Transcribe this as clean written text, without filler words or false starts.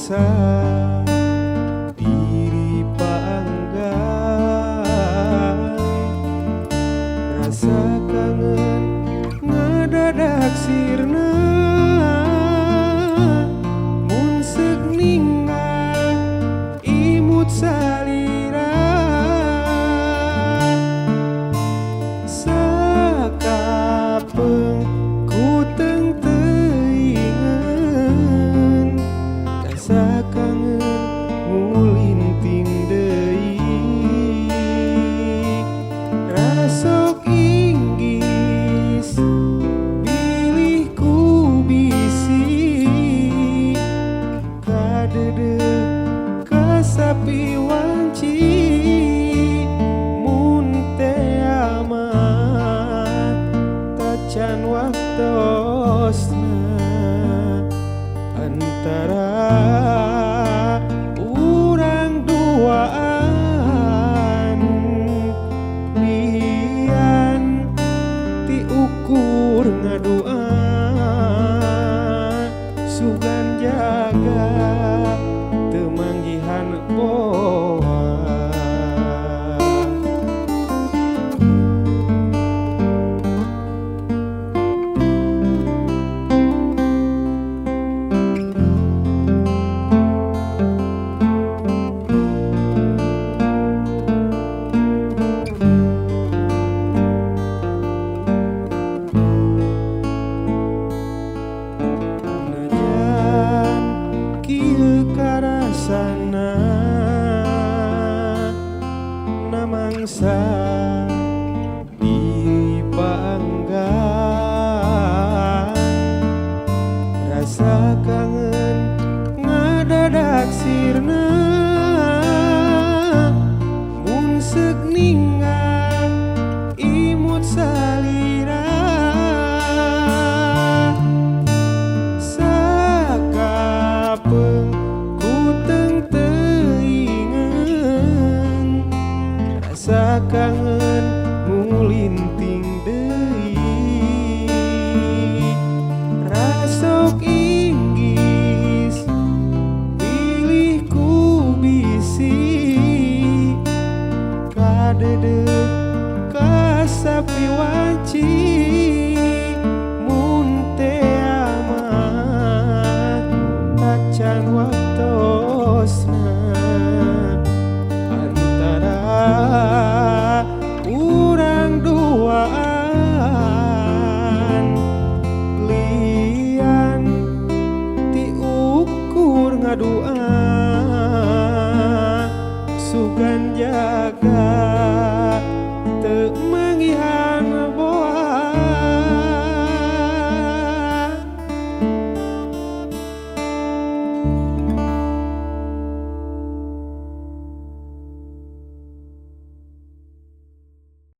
rasa diri paanggai, rasa kangen ngadadak sirna mun seuk ninggal imut salira sakapeung ku teu teuingeun rasa kangen ngulinting deui rasok inggis bilih ku bisi kadeudeuk ka sapi wanci mun teu aman tacan waktosna antara urang duaan lian ti ukur ngadua sugan jaga teu manggihan boa. Karasana namangsa diri paanggai, rasa kangen ngadadak sirna mun seuk ninggal imut salira sakapeung rasa kangen ngulinting deui rasok inggis pilih ku bisi kadeudeuk ka sapi wanci mun teu aman tacan waktosna urang duaan lian ti ukur ngadua sugan jaga